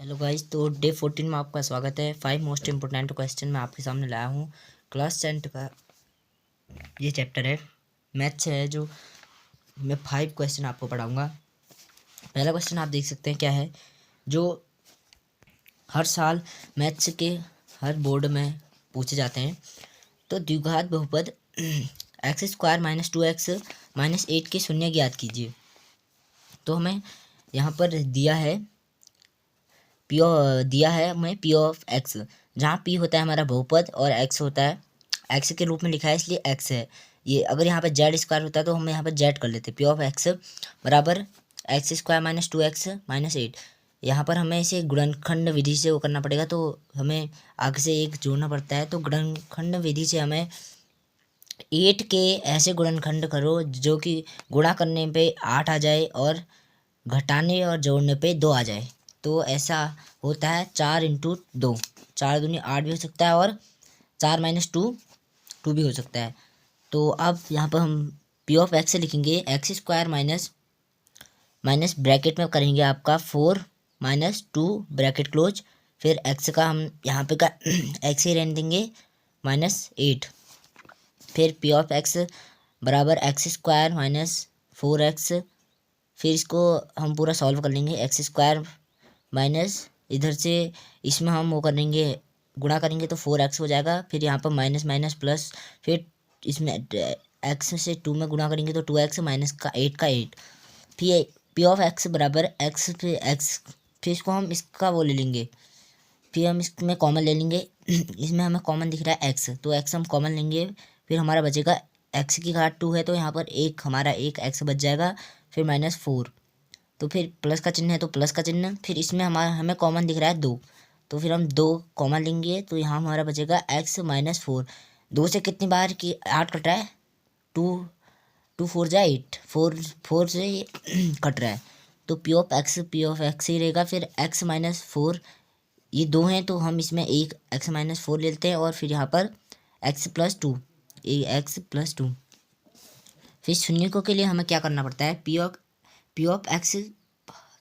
Hello guys, तो day 14 में आपका स्वागत है। 5 मोस्ट इम्पोर्टेंट क्वेश्चन मैं आपके सामने लाया हूँ। क्लास 10 का ये चैप्टर है, मैथ्स है, जो मैं 5 क्वेश्चन आपको पढ़ाऊँगा। पहला क्वेश्चन आप देख सकते हैं क्या है, जो हर साल मैथ्स के हर बोर्ड में पूछे जाते हैं। तो द्विघात बहुपद x square minus 2x minus 8 के शून्य ज्ञात कीजिए। तो हमें यहाँ पर दिया है हमें पी ऑफ एक्स, जहाँ पी होता है हमारा बहुपद और एक्स होता है एक्स के रूप में लिखा है, इसलिए एक्स है ये। अगर यहाँ पर जेड स्क्वायर होता है तो हम यहाँ पर जेड कर लेते। पी ऑफ एक्स बराबर x square minus 2x minus 8। यहाँ पर हमें इसे गुणनखंड विधि से वो करना पड़ेगा, तो हमें आगे से एक जोड़ना पड़ता है। तो गुणनखंड विधि से हमें 8 के ऐसे गुणनखंड करो जो कि गुणा करने पे 8 आ जाए और घटाने और जोड़ने पे 2 आ जाए। तो ऐसा होता है 4 × 2, 4×2 = 8 भी हो सकता है और 4 - 2 2 भी हो सकता है। तो अब यहाँ पर हम पी ऑफ एक्स से लिखेंगे x square minus minus bracket में करेंगे आपका 4 - 2 ब्रैकेट क्लोज, फिर एक्स का हम यहाँ पे का एक्स ही रहने देंगे -8। फिर पी ऑफ एक्स बराबर एक्स स्क्वायर माइनस 4x। फिर इसको हम पूरा सॉल्व कर लेंगे। एक्स स्क्वायर माइनस इधर से इसमें हम वो करेंगे, गुणा करेंगे तो 4x हो जाएगा। फिर यहाँ पर माइनस माइनस प्लस, फिर इसमें एक्स से 2 में गुणा करेंगे तो 2x माइनस का 8 फिर पी ऑफ एक्स बराबर एक्स पे एक्स। फिर इसको हम इसका वो ले लेंगे, फिर हम इसमें कॉमन ले लेंगे। इसमें हमें कॉमन दिख रहा है एक्स, तो एक्स हम कॉमन लेंगे। फिर हमारा बचेगा एक्स की घात 2 है, तो यहाँ पर हमारा एक एक्स बच जाएगा। फिर -4, तो फिर प्लस का चिन्ह है तो प्लस का चिन्ह। फिर इसमें हमें कॉमन दिख रहा है 2, तो फिर हम 2 कॉमन लेंगे, तो यहाँ हमारा बचेगा x -4। 2 से कितनी बार की 8 कट रहा है, 2 2 4 जा 8, 4 से कट रहा है, तो पी ऑफ एक्स ही रहेगा। फिर x -4 ये 2 हैं, तो हम इसमें एक x -4 ले लेते हैं और फिर यहाँ पर x + 2, फिर शून्य के लिए हमें क्या करना पड़ता है, पी ऑफ एक्स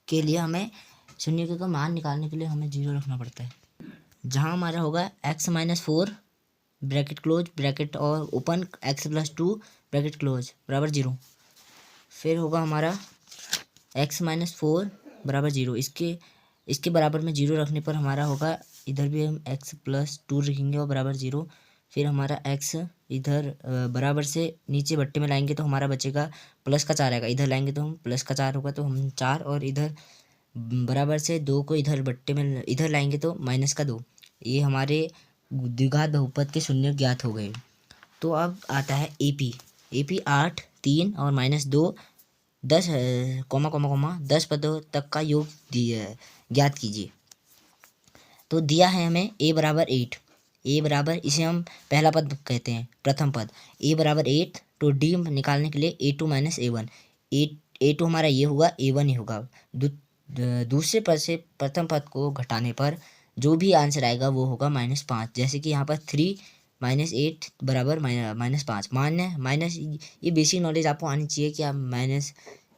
के लिए हमें शून्य का मान निकालने के लिए हमें 0 रखना पड़ता है। जहाँ हमारा होगा x -4 ब्रैकेट क्लोज ब्रैकेट और ओपन x + 2 ब्रैकेट क्लोज बराबर 0। फिर होगा हमारा x -4 बराबर 0। इसके बराबर में 0 रखने पर हमारा होगा, इधर भी हम x + 2 रखेंगे और बराबर 0। फिर हमारा x इधर बराबर से नीचे बट्टे में लाएंगे तो हमारा बचेगा +4 आएगा। इधर लाएंगे तो हम +4 होगा, तो हम 4, और इधर बराबर से 2 को इधर बट्टे में इधर लाएंगे तो -2। ये हमारे द्विघात बहुपद के शून्य ज्ञात हो गए। तो अब आता है AP 8 3 और -2 10 कॉमा कॉमा कॉमा 10 पदों तक का योग ज्ञात कीजिए। तो दिया है हमें a बराबर 8, a बराबर, इसे हम पहला पद कहते हैं, प्रथम पद a बराबर 8। तो d निकालने के लिए a2 - a1, a2 हमारा ये होगा, a1 ही होगा। दूसरे पद से प्रथम पद को घटाने पर जो भी आंसर आएगा वो होगा -5। जैसे कि यहाँ पर 3 - 8 बराबर -5। माइनस ये बेसिक नॉलेज आपको आनी चाहिए कि आप माइनस,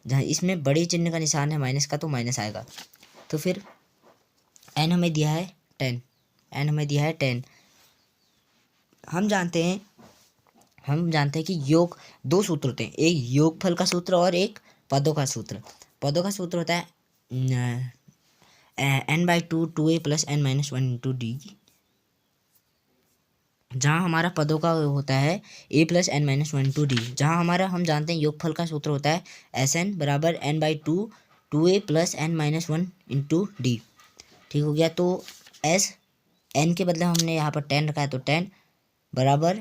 जहाँ इसमें बड़े चिन्ह का निशान है माइनस का, तो माइनस आएगा। तो फिर n हमें दिया है 10, हम जानते हैं कि योग 2 सूत्र होते हैं, एक योगफल का सूत्र और एक पदों का सूत्र। पदों का सूत्र होता है n/2 2a + n - 1 × d, जहाँ हमारा पदों का होता है a + n - 1 × d। जहाँ हमारा हम जानते हैं योगफल का सूत्र होता है Sn बराबर n/2 2a + n - 1 × d। ठीक हो गया। तो n के बदले हमने यहाँ पर 10 रखा है, तो 10 बराबर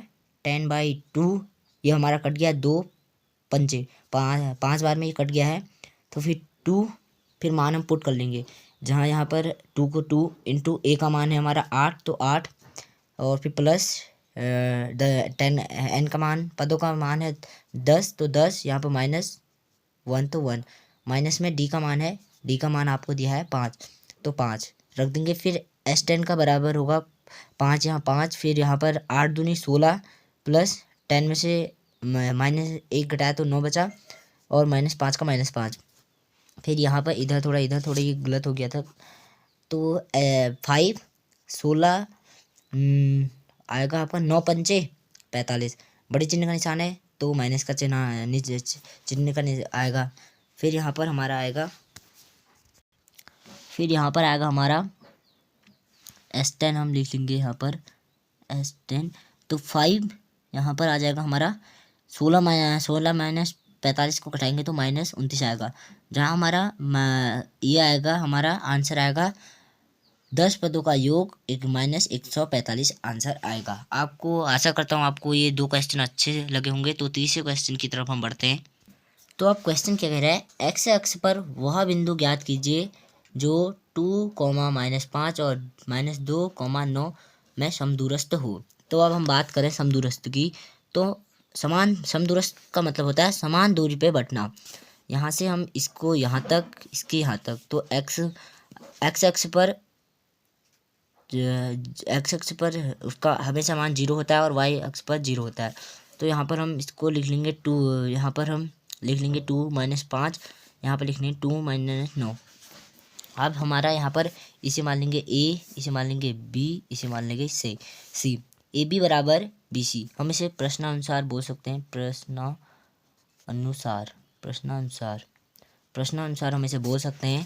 10/2, ये हमारा कट गया 2 पंचे 5 बार में ये कट गया है। तो फिर 2, फिर मान हम पुट कर लेंगे, जहाँ यहाँ पर 2 को 2 × a का मान है हमारा 8, तो 8, और फिर प्लस 10 n का मान, पदों का मान है 10, तो 10, यहाँ पर -1 तो 1, माइनस में d का मान है, d का मान आपको दिया है 5, तो 5 रख देंगे। फिर S10 का बराबर होगा 5, यहाँ 5, फिर यहाँ पर 8 दूनी 16 प्लस 10 में से -1 घटाया तो 9 बचा, और -5 का -5। फिर यहाँ पर इधर थोड़ा ये गलत हो गया था, तो 5 16 आएगा आपका 9 पंचे 45, बड़े चिन्ह का निशान है तो माइनस का चिन्ह नीचे चिन्ह का आएगा। फिर यहाँ पर हमारा आएगा हमारा S10 हम लिख लेंगे यहाँ पर S10। तो 5 यहाँ पर आ जाएगा हमारा 16 माइनस 45 को घटाएंगे तो -29 आएगा। जहाँ हमारा ये आएगा, हमारा आंसर आएगा 10 पदों का योग -145 आंसर आएगा। आपको आशा करता हूँ आपको ये 2 क्वेश्चन अच्छे लगे होंगे। तो तीसरे क्वेश्चन की तरफ हम बढ़ते हैं। तो अब क्वेश्चन क्या कह रहा है, एक्स अक्ष पर वह बिंदु ज्ञात कीजिए जो 2, -5 और -2, 9 में समदूरस्थ हो। तो अब हम बात करें समदूरस्थ की, तो समदूरस्थ का मतलब होता है समान दूरी पे बंटना। यहाँ से हम इसको यहाँ तक, इसके यहाँ तक, तो एक्स अक्ष पर उसका हमेशा मान 0 होता है और वाई अक्ष पर 0 होता है। तो यहाँ पर हम इसको लिख लेंगे 2, यहाँ पर हम लिख लेंगे 2 - 5, यहाँ पर लिख लेंगे 2 - 9। अब हमारा यहाँ पर इसे मान लेंगे ए, इसे मान लेंगे बी, इसे मान लेंगे सी। ए बी बराबर बी सी, हम इसे प्रश्नानुसार बोल सकते हैं। प्रश्नानुसार हम इसे बोल सकते हैं।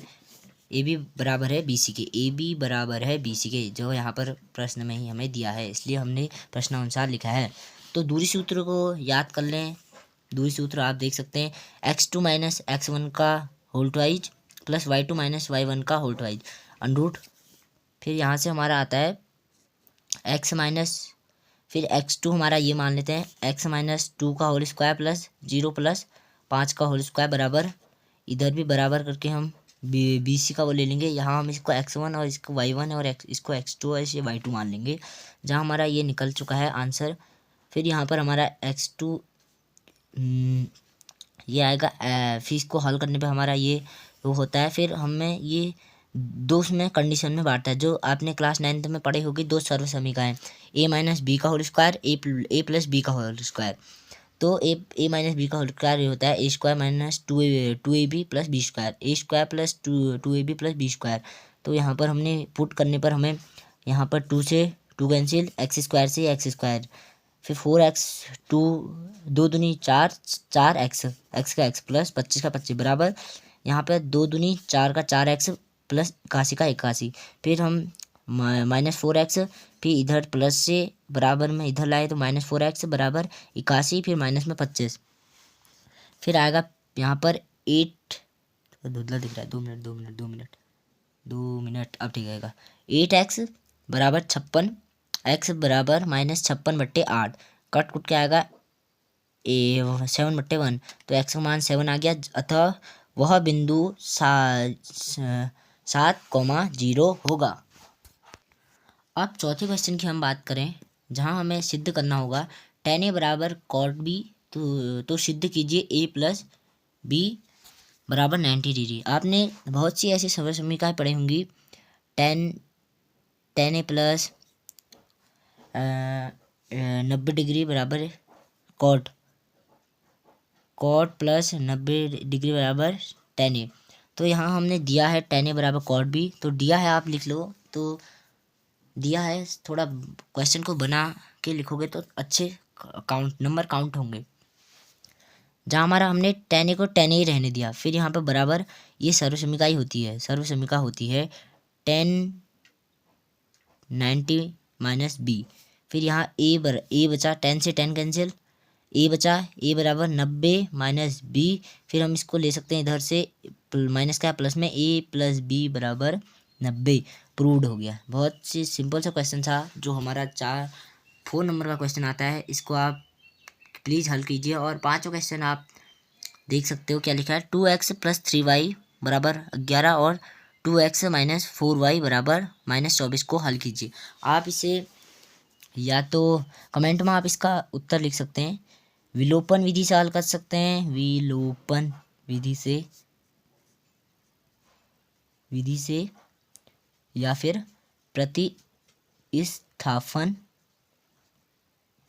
ए बी बराबर है बी सी के, ए बी बराबर है बी सी के, जो यहाँ पर प्रश्न में ही हमें दिया है, इसलिए हमने प्रश्नानुसार लिखा है। तो दूरी सूत्र को याद कर लें। दूरी सूत्र आप देख सकते हैं, x2 - x1 का whole twice plus y2 - y1 का होल ट्वाइज अंडरूट। फिर यहाँ से हमारा आता है x माइनस, फिर x2 हमारा ये मान लेते हैं x - 2 का होल स्क्वायर प्लस 0 प्लस 5 का होल स्क्वायर बराबर, इधर भी बराबर करके हम बी सी का वो ले लेंगे। यहाँ हम इसको x1 और इसको y1 और इसको x2 और इसे y2 मान लेंगे, जहाँ हमारा ये निकल चुका है आंसर। फिर यहाँ पर हमारा x2 ये आएगा, फिर इसको हल करने पे हमारा ये वो होता है। फिर हमें ये दो में कंडीशन में बांटता है, जो आपने क्लास 9th में पढ़ी होगी, दो सर्व समीकरण, a - b का होल स्क्वायर, a + b का होल स्क्वायर। तो a - b का होल स्क्वायर ये होता है a² - 2ab + b square, a² + 2ab + b square. तो यहाँ पर हमने पुट करने पर हमें यहाँ पर 2 से 2 कैंसिल, x² से x², फिर 4x, 2 दूनी 4, 4x, x का x प्लस 25 का 25 बराबर, यहाँ पर 2 दूनी 4 का 4x प्लस 81 का 81। फिर हम -4x, फिर इधर प्लस से बराबर में इधर लाए तो -4x बराबर 81, फिर माइनस में 25। फिर आएगा यहाँ पर 8, धुंधला दिख रहा है, 2 मिनट अब ठीक आएगा। 8x बराबर 56, x बराबर -56/8, कट कुट के आएगा 7/1, तो x का मान 7 आ गया। अतः वह बिंदु 7,0 होगा। अब चौथे क्वेश्चन की हम बात करें, जहाँ हमें सिद्ध करना होगा tan a बराबर cot b। तो सिद्ध कीजिए a + b बराबर 90 डिग्री। आपने बहुत सी ऐसी सर्व समीकरण पढ़ी होंगी, tan a प्लस 90 डिग्री बराबर cot प्लस 90 डिग्री बराबर tan a। तो यहाँ हमने दिया है tan a बराबर cot b, तो दिया है आप लिख लो। तो दिया है, थोड़ा क्वेश्चन को बना के लिखोगे तो अच्छे नंबर काउंट होंगे। जहाँ हमारा हमने tan a को tan a ही रहने दिया, फिर यहाँ पर बराबर ये सर्व समीकरण ही होती है, सर्व समीकरण होती है tan 90 - b। फिर यहाँ a बचा, tan से tan कैंसिल, a बचा, a बराबर 90 - b। फिर हम इसको ले सकते हैं इधर से माइनस का प्लस में, a + b बराबर 90, प्रूव्ड हो गया। बहुत सी सिंपल सा क्वेश्चन था, जो हमारा 4 नंबर का क्वेश्चन आता है, इसको आप प्लीज़ हल कीजिए। और 5वां क्वेश्चन आप देख सकते हो क्या लिखा है, 2x + 3y बराबर 11 और 2x - 4y बराबर -24 को हल कीजिए। आप इसे या तो कमेंट में आप इसका उत्तर लिख सकते हैं, विलोपन विधि से हल कर सकते हैं, विलोपन विधि से या फिर प्रतिस्थापन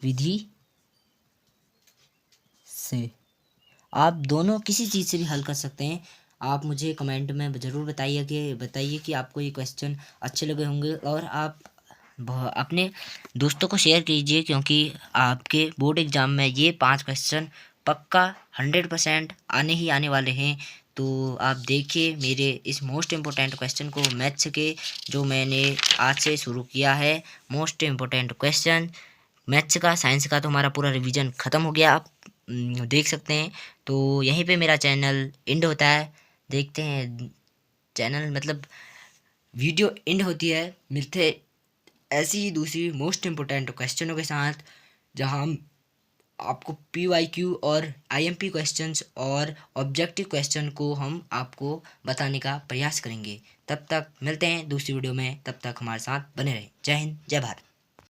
विधि से, आप दोनों किसी चीज़ से भी हल कर सकते हैं। आप मुझे कमेंट में ज़रूर बताइए कि आपको ये क्वेश्चन अच्छे लगे होंगे, और आप अपने दोस्तों को शेयर कीजिए, क्योंकि आपके बोर्ड एग्ज़ाम में ये 5 क्वेश्चन पक्का 100% आने ही आने वाले हैं। तो आप देखिए मेरे इस मोस्ट इम्पोर्टेंट क्वेश्चन को, मैथ्स के, जो मैंने आज से शुरू किया है। मोस्ट इम्पोर्टेंट क्वेश्चन मैथ्स का, साइंस का तो हमारा पूरा रिवीजन ख़त्म हो गया, आप देख सकते हैं। तो यहीं पे मेरा चैनल एंड होता है। देखते हैं चैनल मतलब वीडियो एंड होती है। मिलते ऐसी ही दूसरी मोस्ट इम्पोर्टेंट क्वेश्चनों के साथ, जहां हम आपको PYQ और IMP क्वेश्चंस और ऑब्जेक्टिव क्वेश्चन को हम आपको बताने का प्रयास करेंगे। तब तक मिलते हैं दूसरी वीडियो में, तब तक हमारे साथ बने रहें। जय हिंद, जय भारत।